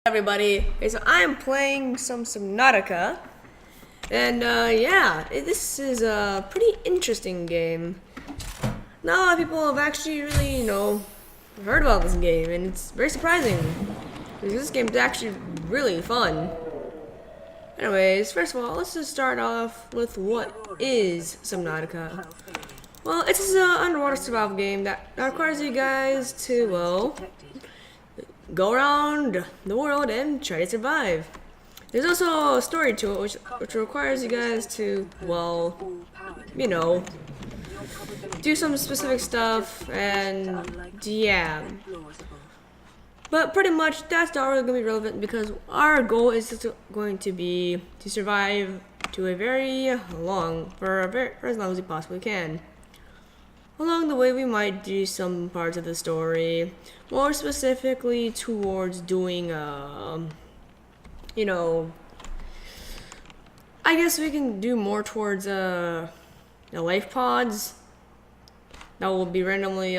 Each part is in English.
Everybody, okay, so I am playing some Subnautica, and yeah, this is a pretty interesting game. Not a lot of people have actually really, heard about this game, and it's very surprising, because this game is actually really fun. Anyways, first of all, let's just start off with what is Subnautica. Well, it's an underwater survival game that requires you guys to, go around the world and try to survive. There's also a story to it, which requires you guys to, do some specific stuff, and yeah. But pretty much that's not really going to be relevant because our goal is going to be to survive to a very long, for as long as we possibly can. Along the way, we might do some parts of the story, more specifically towards doing, I guess we can do more towards, the life pods that will be randomly,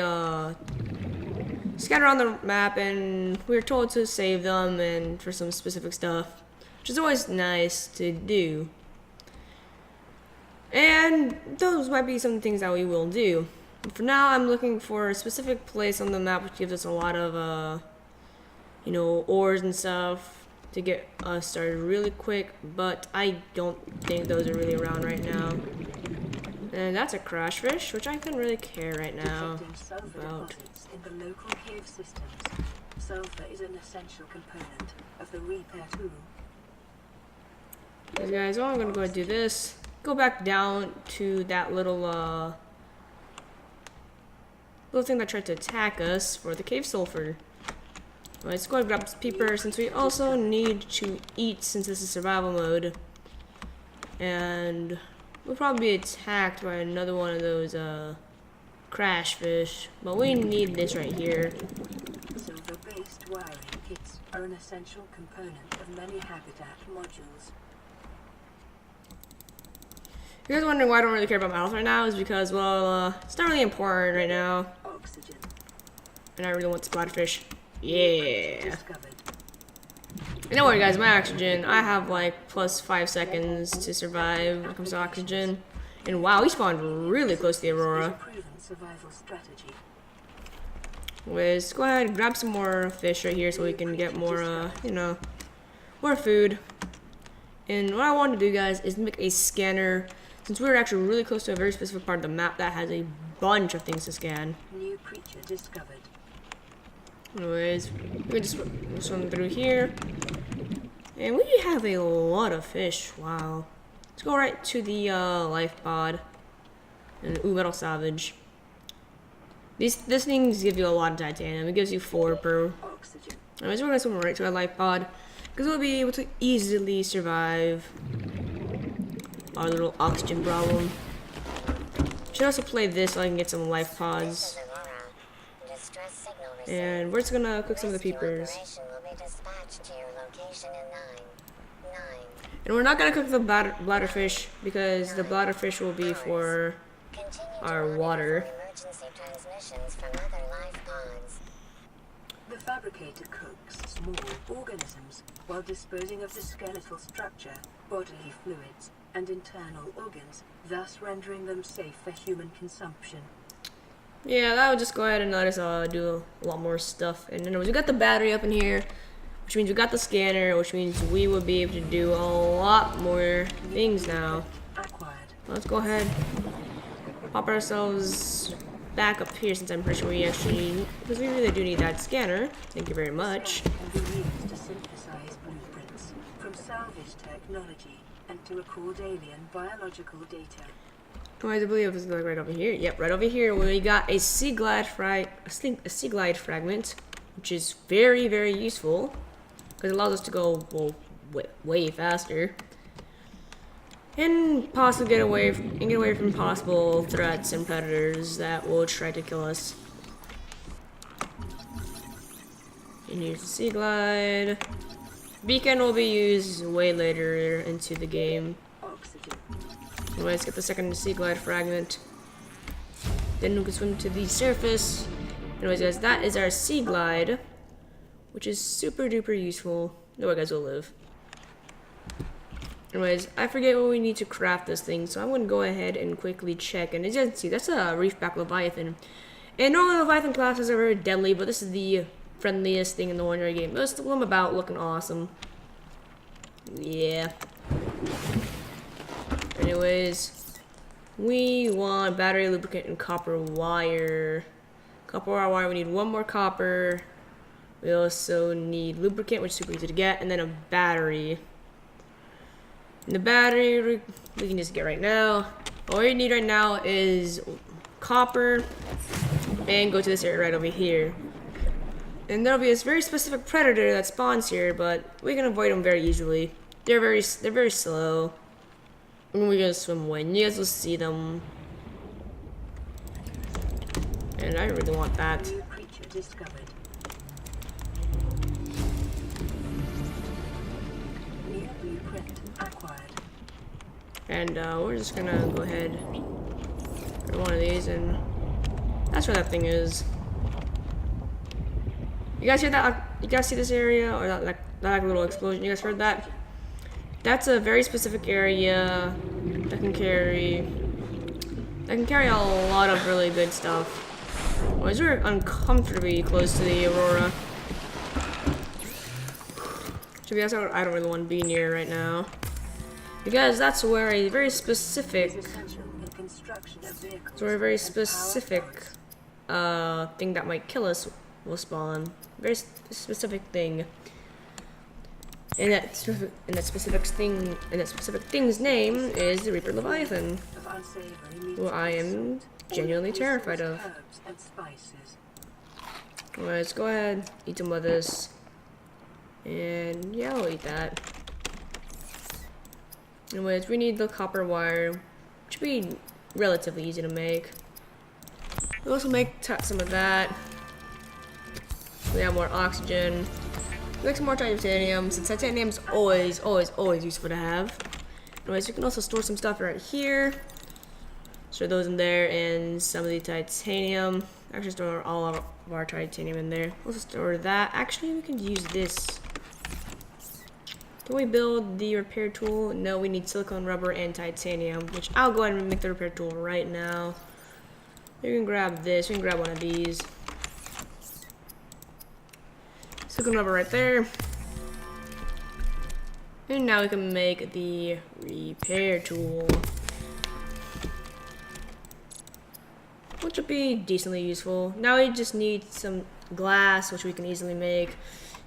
scattered on the map, and we're told to save them and for some specific stuff, which is always nice to do. And those might be some things that we will do. For now, I'm looking for a specific place on the map which gives us a lot of, ores and stuff to get us started really quick, but I don't think those are really around right now. And that's a crash fish, which I couldn't really care right now about. In the local cave systems, sulfur is an essential component of the repair tool. Okay, guys, I'm gonna go ahead and do this. Go back down to that little thing that tried to attack us for the cave sulfur. Let's go ahead and grab this peeper since we also need to eat since this is survival mode. And we'll probably be attacked by another one of those crash fish. But we need this right here. Silver-based wiring kits are an essential component of many habitat modules. If you guys are wondering why I don't really care about my health right now, is because, it's not really important right now. Oxygen. And I really want splatterfish. Yeah. And don't worry guys, my oxygen, I have like plus 5 seconds to survive when it comes to oxygen. And wow, we spawned really close to the Aurora. Anyways, go ahead and grab some more fish right here so we can get more, more food. And what I want to do, guys, is make a scanner. Since we're actually really close to a very specific part of the map that has a bunch of things to scan. New creature discovered. Anyways, we just swim through here. And we have a lot of fish. Wow. Let's go right to the life pod. And metal salvage. These things give you a lot of titanium. It gives you 4 per. Oxygen. Anyways, we're gonna swim right to our life pod because we'll be able to easily survive our little oxygen problem. Should also play this so I can get some life pods. And we're just gonna cook some of the peepers. And we're not gonna cook the bladderfish because the bladderfish will be for our water. The fabricator cooks small organisms while disposing of the skeletal structure, bodily fluids, and internal organs, thus rendering them safe for human consumption. Yeah, that would just go ahead and let us do a lot more stuff. And anyways, we got the battery up in here, which means we got the scanner, which means we will be able to do a lot more things now. Acquired. Let's go ahead, pop ourselves back up here since I'm pretty sure we actually, because we really do need that scanner. Thank you very much. Can be used to synthesize blueprints from salvage technology and to record alien biological data. Anyways, I believe it's like right over here. Yep, right over here we got a sea glide fragment, which is very, very useful because it allows us to go way faster and possibly get away from possible threats and predators that will try to kill us. And here's the sea glide. Beacon will be used way later into the game. Oxygen. Let's get the second sea glide fragment. Then we can swim to the surface. Anyways, guys, that is our sea glide, which is super duper useful. No way guys will live. Anyways, I forget what we need to craft this thing, so I'm going to go ahead and quickly check. And as you can see, that's a reefback leviathan. And normally leviathan classes are very deadly, but this is the friendliest thing in the Warrior game. Most of them about looking awesome. Yeah. Anyways, we want battery, lubricant, and copper wire. Copper wire, we need one more copper. We also need lubricant, which is super easy to get, and then a battery. And the battery we can just get right now. All we need right now is copper, and go to this area right over here. And there'll be this very specific predator that spawns here, but we can avoid them very easily. They're very slow. And we're gonna swim away, and you guys will see them. And I really want that. New creature discovered. New blueprint acquired. And we're just gonna go ahead for one of these, and that's where that thing is. You guys hear that? You guys see this area, or that little explosion? You guys heard that? That's a very specific area that can carry a lot of really good stuff. Well, we're uncomfortably close to the Aurora. To be honest, I don't really want to be near right now, because that's where a very specific, thing that might kill us will spawn. Very specific thing. And that specific thing's name is the Reaper Leviathan, who I am genuinely terrified of. Alright, let's go ahead, eat some of this. And yeah, I'll eat that. Anyways, we need the copper wire, which should be relatively easy to make. We'll also make some of that. We have more oxygen. Make some more titanium, since titanium is always useful to have. Anyways, you can also store some stuff right here. Store those in there, and some of the titanium. Actually, store all of our titanium in there. We'll also store that. Actually, we can use this. Can we build the repair tool? No, we need silicone, rubber, and titanium, which I'll go ahead and make the repair tool right now. You can grab this. We can grab one of these. Silicone rubber right there. And now we can make the repair tool, which will be decently useful. Now we just need some glass, which we can easily make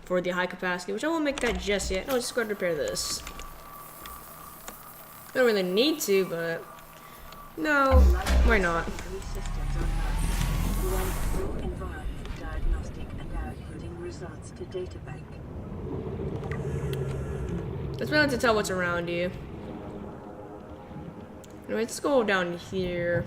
for the high capacity, which I won't make that just yet. I'll just go ahead and repair this. I don't really need to, but no, why not? Results to data bank. It's better to tell what's around you. Anyway, let's go down here.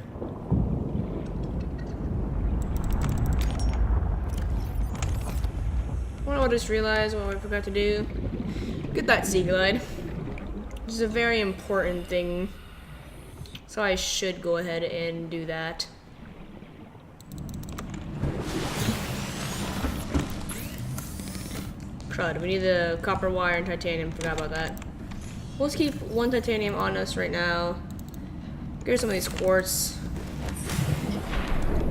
Well, I just realized what I forgot to do. Get that sea glide. Which is a very important thing. So I should go ahead and do that. Crud, we need the copper wire and titanium. Forgot about that. Let's keep one titanium on us right now. Get some of these quartz.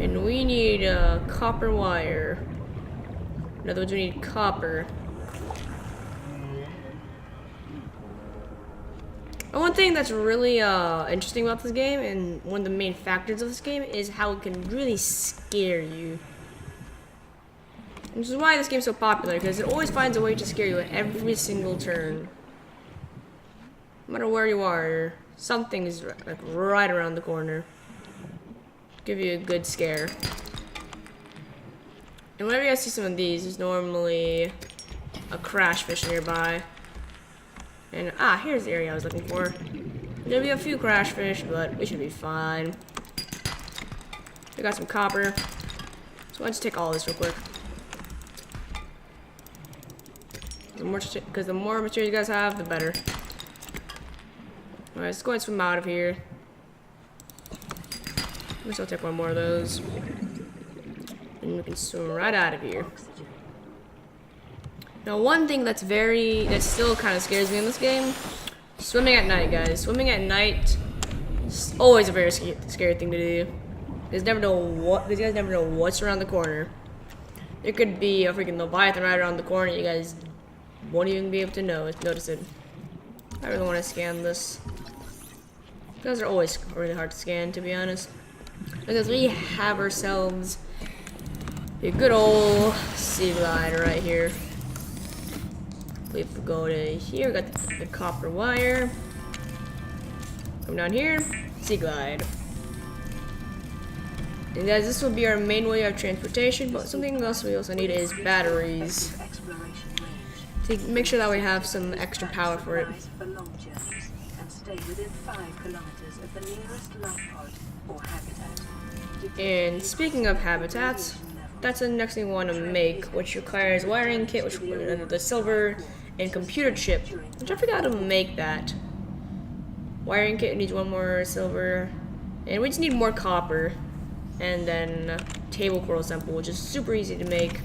And we need copper wire. In other words, we need copper. And one thing that's really interesting about this game, and one of the main factors of this game, is how it can really scare you. Which is why this game's so popular, because it always finds a way to scare you at every single turn. No matter where you are, something is like right around the corner. Give you a good scare. And whenever you guys see some of these, there's normally a crash fish nearby. And here's the area I was looking for. There'll be a few crash fish, but we should be fine. We got some copper. So let's take all this real quick. Because the more material you guys have, the better. Alright, let's go ahead and swim out of here. Let's take one more of those. And we can swim right out of here. Now, one thing that still kind of scares me in this game, swimming at night, guys. Swimming at night is always a very scary thing to do. These guys never know what's around the corner. There could be a freaking Leviathan right around the corner. You guys won't even be able to notice it. I really want to scan this. Those are always really hard to scan, to be honest. Because we have ourselves a good old sea glider right here. We go to here, got the copper wire. Come down here, sea glide. And guys, this will be our main way of transportation, but something else we also need is batteries. To make sure that we have some extra power for it. And speaking of habitats, that's the next thing we want to make, which requires wiring kit, which the silver and computer chip, which I forgot to make that. Wiring kit needs one more silver, and we just need more copper, and then table coral sample, which is super easy to make.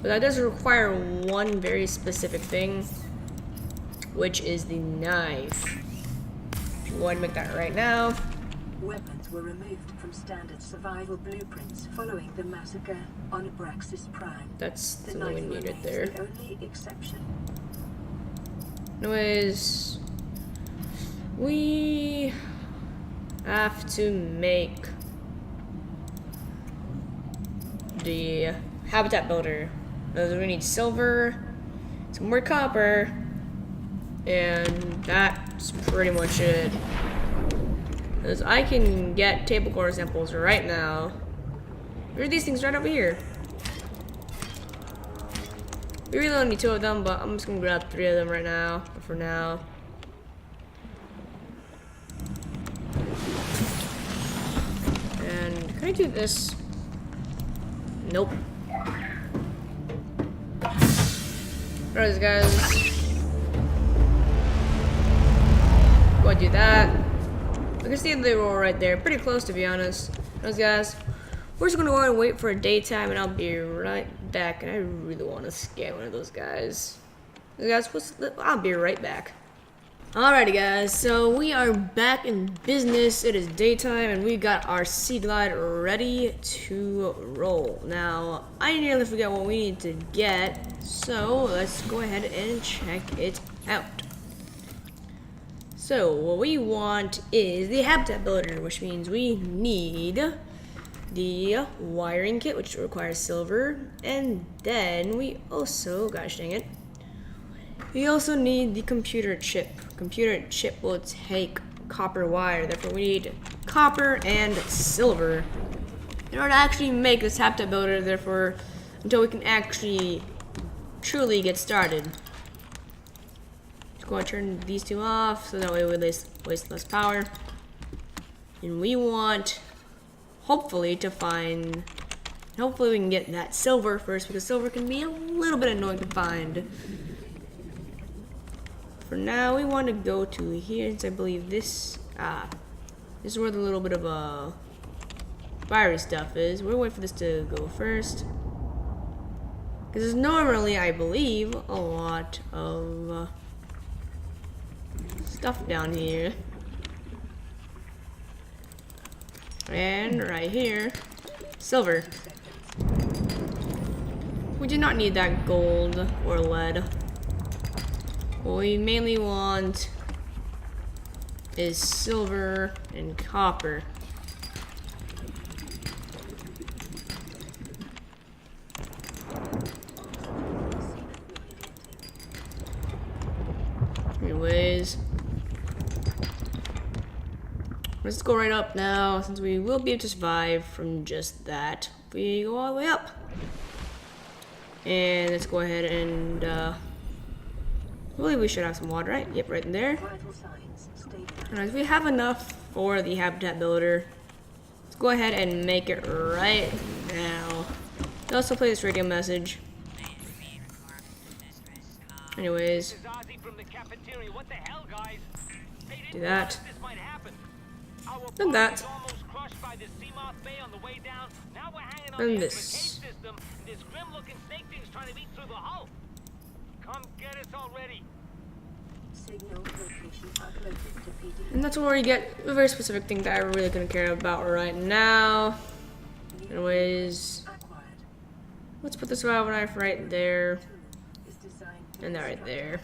But that does require one very specific thing, which is the knife. Go ahead and make that right now. Weapons were removed from standard survival blueprints following the massacre on Abraxas Prime. That's something we need right there. The only exception. Anyways, we have to make the habitat builder. We need silver, some more copper, and that's pretty much it. Because I can get table core samples right now. There are these things right over here. We really only need 2 of them, but I'm just gonna grab 3 of them right now. For now. And can I do this? Nope. Alright, guys. Go and do that. You can see the roll right there. Pretty close, to be honest. Those guys. We're just gonna go ahead and wait for a daytime, and I'll be right back. And I really want to scan one of those guys. Those guys, I'll be right back. Alrighty, guys. So we are back in business. It is daytime, and we got our sea glide ready to roll. Now, I nearly forgot what we need to get, so let's go ahead and check it out. So what we want is the habitat builder, which means we need the wiring kit, which requires silver, and then we also, gosh dang it, we also need the computer chip. Computer chip will take copper wire, therefore we need copper and silver in order to actually make this habitat builder, therefore until we can actually truly get started. Go and turn these 2 off so that way we waste less power. And we want, hopefully, we can get that silver first, because silver can be a little bit annoying to find. For now, we want to go to here, since I believe this is where the little bit of fiery stuff is. We're waiting for this to go first, because there's normally, I believe, a lot of stuff down here. And right here, silver. We do not need that gold or lead. What we mainly want is silver and copper. Anyways, let's go right up now, since we will be able to survive from just that. We go all the way up. And let's go ahead and, I believe we should have some water, right? Yep, right in there. Alright, we have enough for the habitat builder. Let's go ahead and make it right now. Let's also play this radio message. Anyways, do that. And that. And this. Come get us already. Signal location uploaded to PD. And that's where you get a very specific thing that I really couldn't care about right now. Anyways, Acquired. let's put the survival knife right there. Tool is designed to And that right there.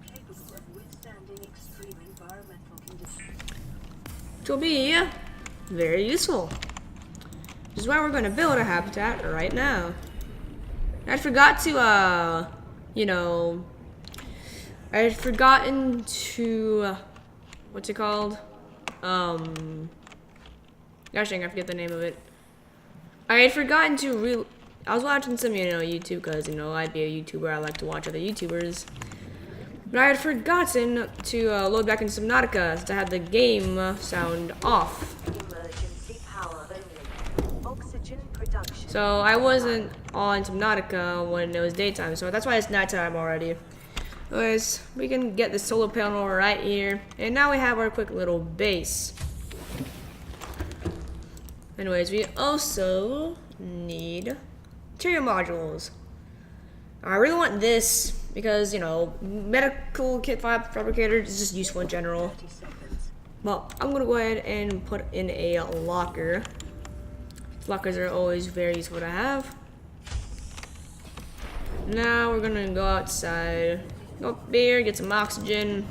capable of withstanding extreme environmental conditions. Which will be very useful. Which is why we're going to build a habitat right now. I forgot to, you know, I had forgotten to, what's it called? Gosh dang, I forget the name of it. I had forgotten to I was watching some, you know, YouTube, because, you know, I'd be a YouTuber, I like to watch other YouTubers. But I had forgotten to load back in Subnautica, since I had the game sound off. Emergency power only. Oxygen production. So I wasn't on Subnautica when it was daytime, so that's why it's nighttime already. Anyways, we can get the solar panel right here, and now we have our quick little base. Anyways, we also need material modules. I really want this because, you know, medical kit fabricator is just useful in general. 30 seconds. Well, I'm gonna go ahead and put in a locker. Lockers are always very useful to have. Now we're gonna go outside, go up there, get some oxygen.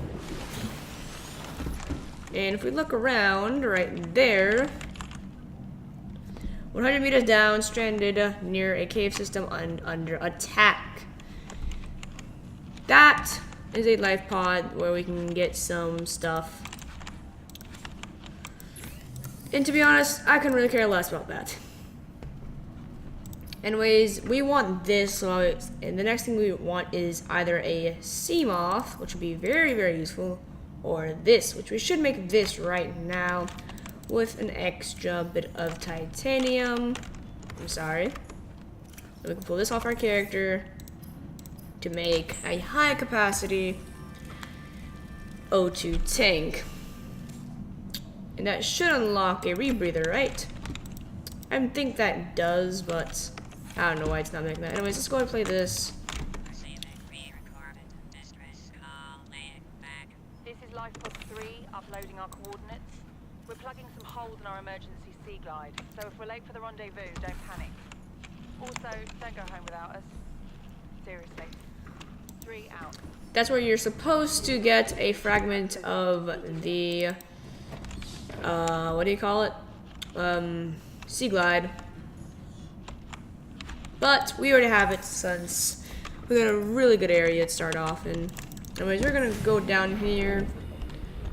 And if we look around right there, 100 meters down, stranded near a cave system and under attack. That is a life pod where we can get some stuff. And to be honest, I couldn't really care less about that. Anyways, we want this, and the next thing we want is either a sea moth, which would be very, very useful, or this, which we should make this right now, with an extra bit of titanium. I'm sorry. We can pull this off our character to make a high capacity O2 tank. And that should unlock a rebreather, right? I think that does, but I don't know why it's not making that. Anyways, let's go and play this. This is Life Pod 3, uploading our coordinates. We're plugging some holes in our emergency sea glide, so if we're late for the rendezvous, don't panic. Also, don't go home without us. Seriously. 3 out. That's where you're supposed to get a fragment of the, what do you call it? Sea glide. But we already have it since we got a really good area to start off in. Anyways, we're gonna go down here.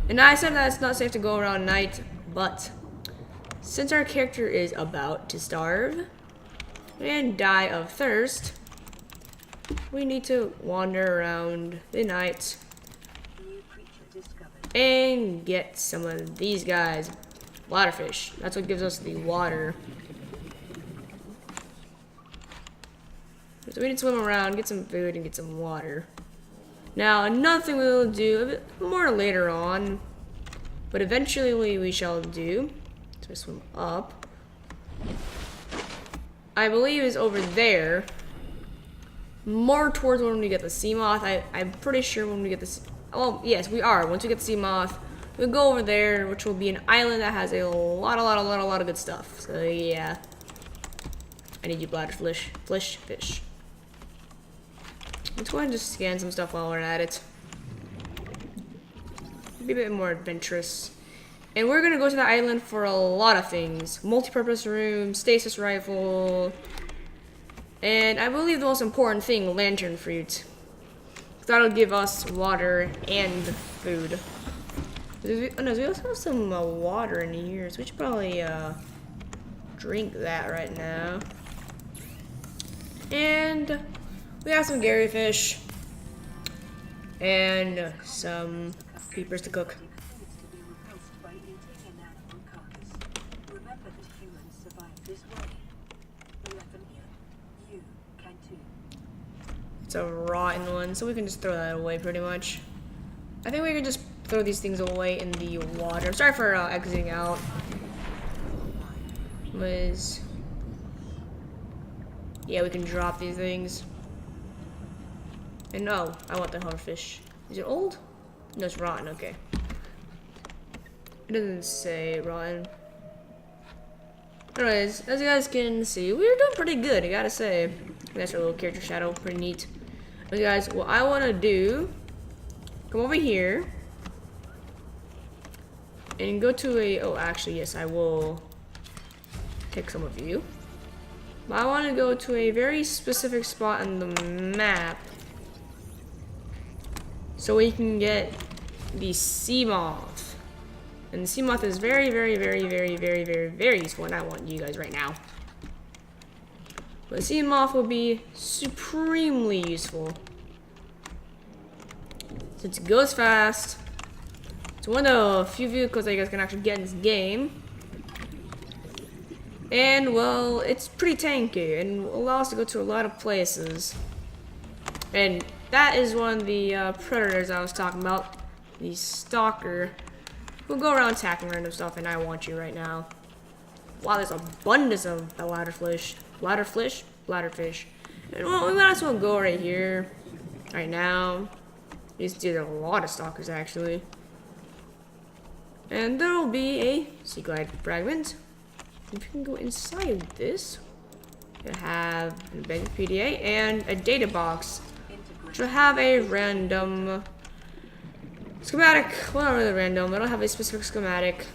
And I said that it's not safe to go around night, but since our character is about to starve and die of thirst, we need to wander around the night New creature discovered. and get some of these guys. Waterfish. That's what gives us the water. So we need to swim around, get some food, and get some water. Now, another thing we will do a bit more later on, but eventually we shall do, so we swim up, I believe is over there, more towards when we get the sea moth. I'm pretty sure when we get this, well, yes, we are. Once we get the sea moth, we'll go over there, which will be an island that has a lot of good stuff. So yeah, I need you bladderfish, fish. Let's go ahead and just scan some stuff while we're at it. Be a bit more adventurous. And we're gonna go to the island for a lot of things. Multi-purpose room, stasis rifle, and I believe the most important thing, lantern fruit. That'll give us water and food. We also have some water in here, so we should probably drink that right now. And we have some Gary fish and some peepers to cook. Needs to be repulsed by eating an animal carcass. Remember that humans survive this way. We left them here. You can too. It's a rotten one, so we can just throw that away pretty much. I think we can just throw these things away in the water. Sorry for exiting out. Yeah, we can drop these things. And no, I want the hoverfish. Is it old? No, it's rotten. Okay. It doesn't say rotten. Anyways, as you guys can see, we're doing pretty good, I gotta say. That's our little character shadow, pretty neat. But guys, what I want to do, come over here and go to a. Oh, actually, yes, I will take some of you. But I want to go to a very specific spot on the map so we can get the sea moth. And the sea moth is very useful, and I want you guys right now. But the sea moth will be supremely useful. Since it goes fast, it's one of the few vehicles that you guys can actually get in this game. And, well, it's pretty tanky, and will allow us to go to a lot of places. And that is one of the predators I was talking about. The stalker. We'll go around attacking random stuff, and I want you right now. Wow, there's abundance of bladderfish. And well, we might as well go right here, right now. There's a lot of stalkers actually. And there will be a sea glide fragment. If you can go inside this, you have an embedded PDA and a data box, which will have a random schematic. Well, not really random. I don't have a specific schematic.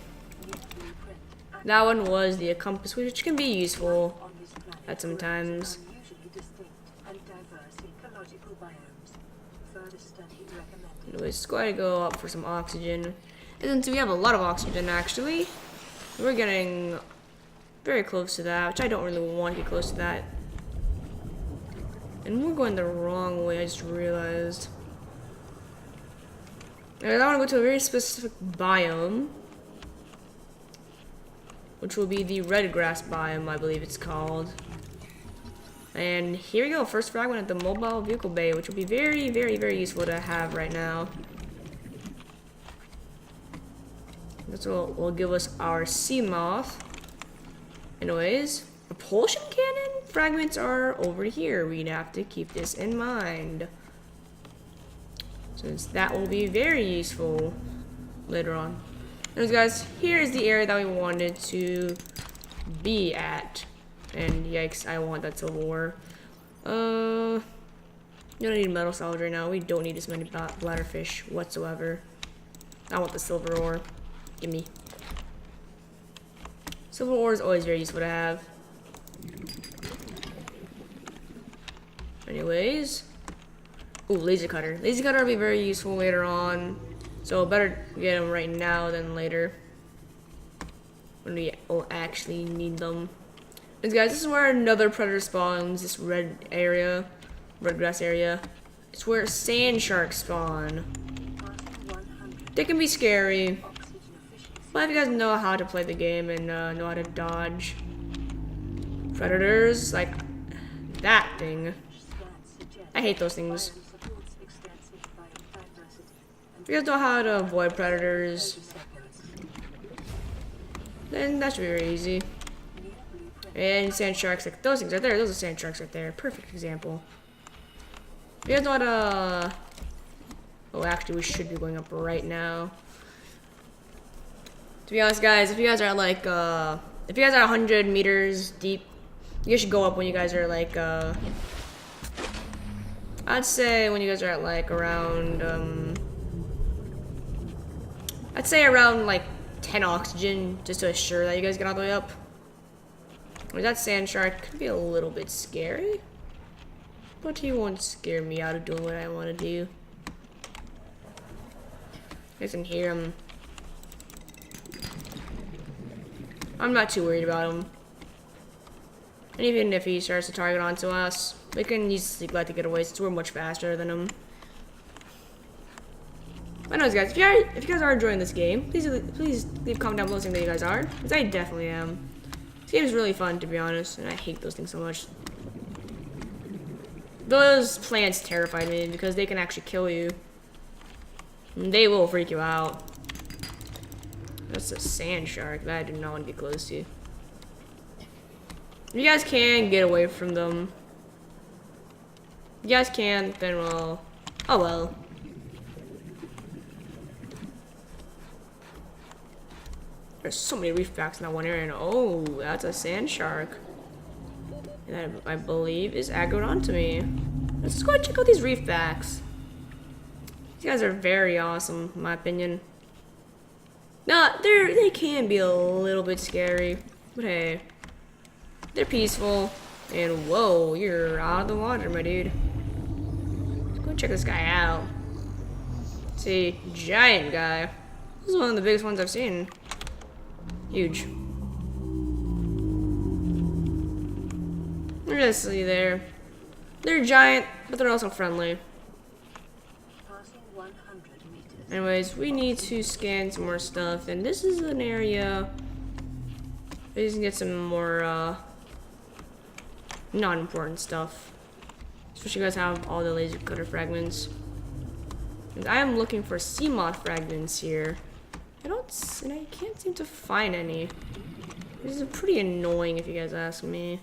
That one was the compass, which can be useful at some times. Anyways, just go ahead and go up for some oxygen. And since we have a lot of oxygen, actually, we're getting very close to that, which I don't really want to get close to that. And we're going the wrong way, I just realized. And I want to go to a very specific biome, which will be the red grass biome, I believe it's called. And here we go, first fragment at the mobile vehicle bay, which will be very useful to have right now. This will give us our sea moth. Anyways, propulsion cannon fragments are over here. We'd have to keep this in mind, since that will be very useful later on. Anyways, guys, here is the area that we wanted to be at. And yikes, I want that silver ore. You don't need metal salvage right now. We don't need as many bladderfish whatsoever. I want the silver ore. Gimme. Silver ore is always very useful to have. Anyways. Ooh, laser cutter. Laser cutter will be very useful later on. So better get them right now than later, when we will actually need them. And guys, this is where another predator spawns, this red grass area. It's where sand sharks spawn. They can be scary, but if you guys know how to play the game and know how to dodge predators, like that thing. I hate those things. If you guys know how to avoid predators, then that should be very easy. And sand sharks, like those things right there. Those are sand sharks right there. Perfect example. If you guys know how to... Oh, actually, we should be going up right now. To be honest, guys, if you guys are like, if you guys are 100 meters deep, you should go up when you guys are like, I'd say when you guys are at like around, I'd say around like 10 oxygen, just to assure that you guys get all the way up. That sand shark could be a little bit scary, but he won't scare me out of doing what I want to do. You guys can hear him. I'm not too worried about him. And even if he starts to target onto us, we can use the sea glide to get away since we're much faster than him. Anyways, guys, if you guys are enjoying this game, please leave a comment down below saying that you guys are, because I definitely am. This game is really fun, to be honest, and I hate those things so much. Those plants terrify me because they can actually kill you. And they will freak you out. That's a sand shark that I do not want to be close to. You guys can get away from them. you guys can, then well, oh well. There's so many reef backs in that one area. And oh, that's a sand shark. And that, I believe, is aggroed onto me. Let's just go and check out these reef backs. These guys are very awesome, in my opinion. Now, they can be a little bit scary, but hey, they're peaceful. And whoa, you're out of the water, my dude. Let's go check this guy out. See, giant guy. This is one of the biggest ones I've seen. Huge. Look at this there. They're giant, but they're also friendly. Passing 100 meters. Anyways, we need to scan some more stuff, and this is an area we can get some more non-important stuff. Especially you guys have all the laser cutter fragments. And I am looking for sea moth fragments here. And I can't seem to find any. This is pretty annoying if you guys ask me.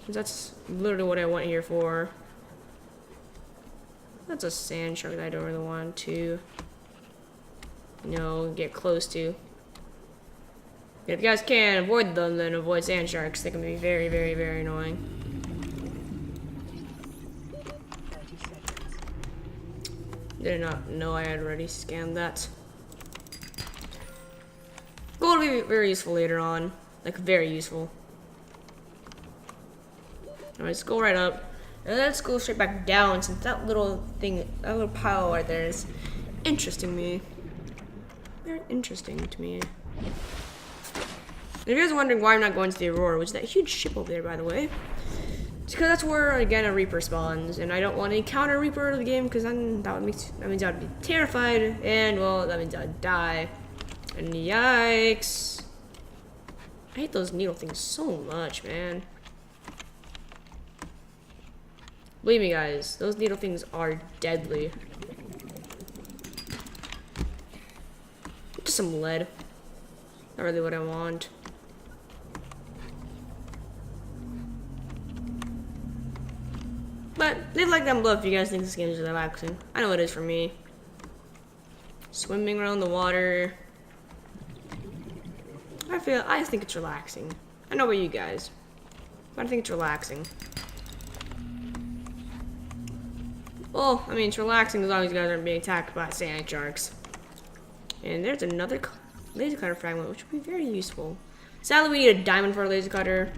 That's literally what I went here for. That's a sand shark that I don't really want to, get close to. If you guys can avoid them, then avoid sand sharks. They can be very, very, very annoying. 30 seconds. Did not know I had already scanned that. Gold will be very useful later on. Like, very useful. Alright, let's go right up. And let's go straight back down since that little thing, that little pile right there is interesting me. Very interesting to me. If you guys are wondering why I'm not going to the Aurora, which is that huge ship over there, by the way, it's because that's where, again, a Reaper spawns. And I don't want to encounter a Reaper in the game because that means I'd be terrified. And, well, that means I'd die. And yikes. I hate those needle things so much, man. Believe me, guys, those needle things are deadly. Just some lead. Not really what I want. But leave a like down below if you guys think this game is relaxing. I know it is for me. Swimming around the water. I think it's relaxing. I know about you guys, but I think it's relaxing. Well, I mean, it's relaxing as long as you guys aren't being attacked by sand sharks. And there's another laser cutter fragment, which would be very useful. Sadly, we need a diamond for a laser cutter,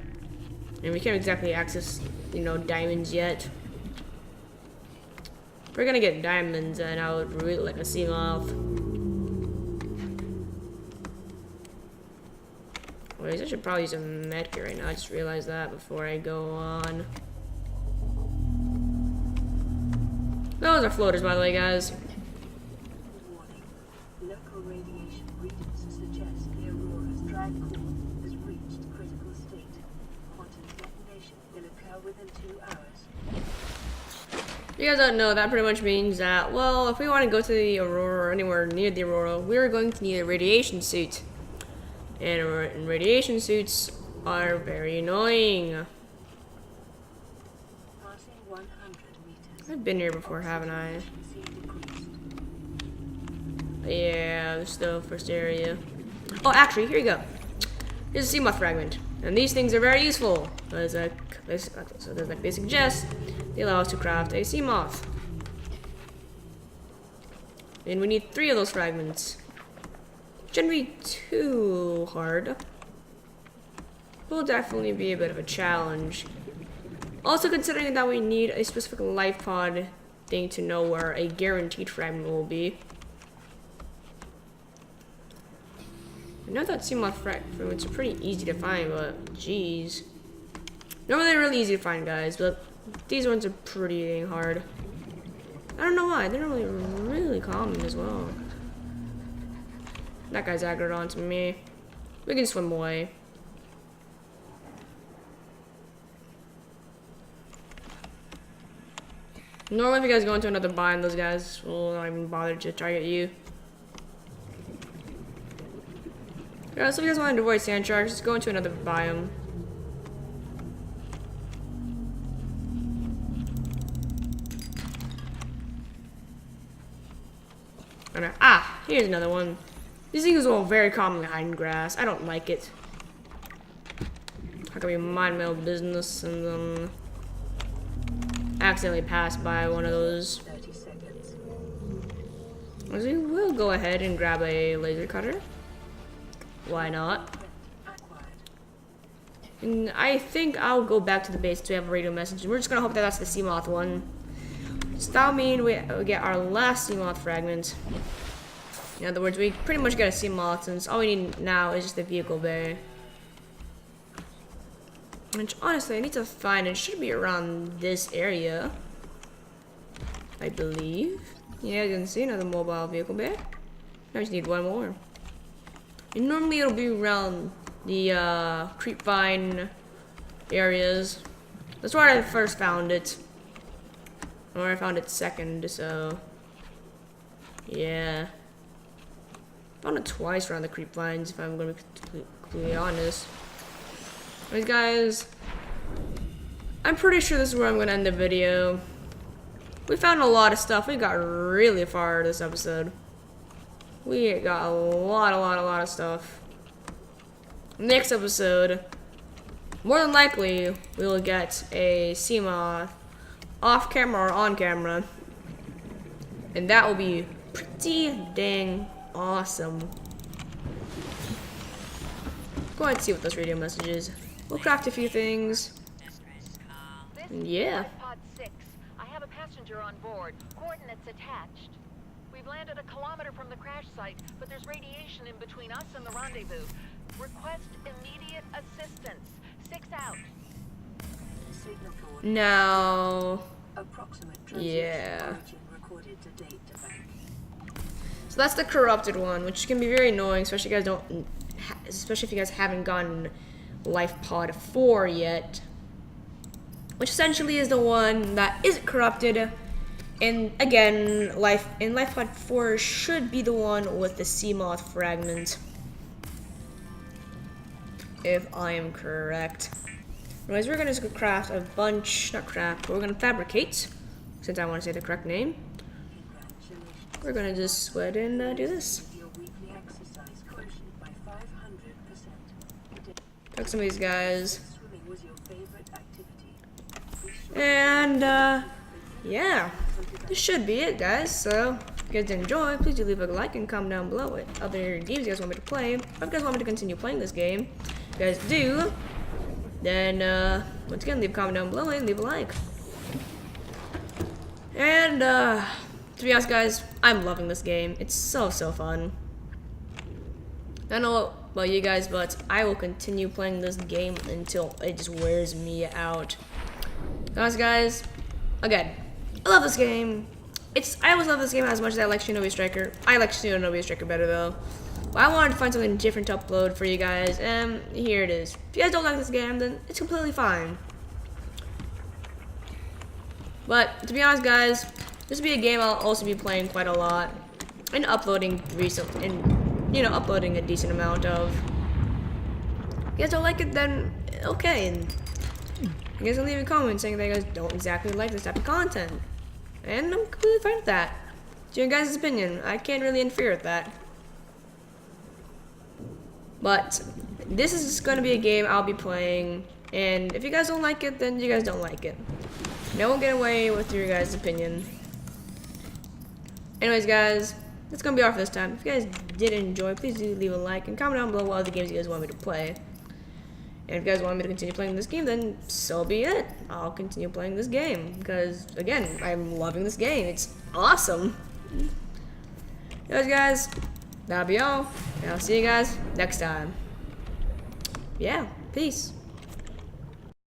and we can't exactly access, diamonds yet. If we're gonna get diamonds, then I would really like a sea moth. Wait, I should probably use a medkit right now. I just realized that before I go on. Those are floaters, by the way, guys. Warning. Local radiation readings suggest the Aurora's drag core has reached critical state. Quantum detonation will occur within 2 hours. You guys don't know, that pretty much means that, well, if we want to go to the Aurora or anywhere near the Aurora, we're going to need a radiation suit. And radiation suits are very annoying. Passing 100 meters. I've been here before, haven't I? Yeah, this is the first area. Oh, actually, here you go. Here's a sea moth fragment. And these things are very useful. There's like they suggest they allow us to craft a sea moth. And we need 3 of those fragments. Shouldn't be too hard. Will definitely be a bit of a challenge. Also considering that we need a specific life pod thing to know where a guaranteed fragment will be. I know that sea moth fragments are pretty easy to find, but jeez. Normally they're really easy to find, guys, but these ones are pretty dang hard. I don't know why, they're really common as well. That guy's aggroed onto me. We can swim away. Normally if you guys go into another biome, those guys will not even bother to target you. Yeah, so if you guys want to avoid sand sharks, just go into another biome. Here's another one. These things are all very common hiding grass. I don't like it. How can we mind my own business and then accidentally pass by one of those? 30 seconds. We'll go ahead and grab a laser cutter. Why not? Acquired. And I think I'll go back to the base to have a radio message. We're just gonna hope that that's the Seamoth one. So that'll mean we get our last Seamoth fragment. In other words, we pretty much get a Seamoth since all we need now is just the vehicle bay. Which honestly I need to find. It should be around this area, I believe. Yeah, I didn't see another mobile vehicle bay. I just need one more. And normally it'll be around the creepvine areas. That's where I first found it. Or I found it second, so yeah. Found it twice around the creepvines, if I'm gonna be completely honest. Anyways, guys, I'm pretty sure this is where I'm gonna end the video. We found a lot of stuff. We got really far this episode. We got a lot of stuff. Next episode, more than likely, we will get a Seamoth off camera or on camera. And that will be pretty dang awesome. Go ahead and see what this radio message is. We'll craft a few things. And yeah. Pod 6. I have a passenger on board. Coordinates attached. We've landed a kilometer from the crash site, but there's radiation in between us and the rendezvous. Request immediate assistance. 6 out. Signal forward. Now, Approximate transition yeah. origin recorded to date to bank. So that's the corrupted one, which can be very annoying, especially if you guys haven't gotten Life Pod 4 yet, which essentially is the one that isn't corrupted. And again, Life Pod 4 should be the one with the Seamoth fragment, if I am correct. Anyways, we're gonna just craft a bunch, not craft, but we're gonna fabricate, since I want to say the correct name. Congratulations. We're gonna just go ahead and do this. Your weekly exercise quotient by 500%. Talk to some of these guys. Swimming was your favorite activity. And, yeah. This should be it, guys. So, if you guys did enjoy, please do leave a like and comment down below what other games you guys want me to play. Or if you guys want me to continue playing this game, if you guys do, then, once again, leave a comment down below and leave a like. And, to be honest, guys, I'm loving this game. It's so fun. I don't know about you guys, but I will continue playing this game until it just wears me out. Honest, guys, again, I love this game. I always love this game as much as I like Shinobi Striker. I like Shinobi Striker better though. But I wanted to find something different to upload for you guys, and here it is. If you guys don't like this game, then it's completely fine. But to be honest, guys, this will be a game I'll also be playing quite a lot and uploading uploading a decent amount of. If you guys don't like it, then okay. And you guys can leave a comment saying that you guys don't exactly like this type of content. And I'm completely fine with that. It's your guys' opinion. I can't really interfere with that. But this is just going to be a game I'll be playing. And if you guys don't like it, then you guys don't like it. No one get away with your guys' opinion. Anyways, guys, that's going to be all for this time. If you guys did enjoy, please do leave a like and comment down below what other games you guys want me to play. And if you guys want me to continue playing this game, then so be it. I'll continue playing this game because, again, I'm loving this game. It's awesome. Anyways, guys, that'll be all. And I'll see you guys next time. Yeah, peace.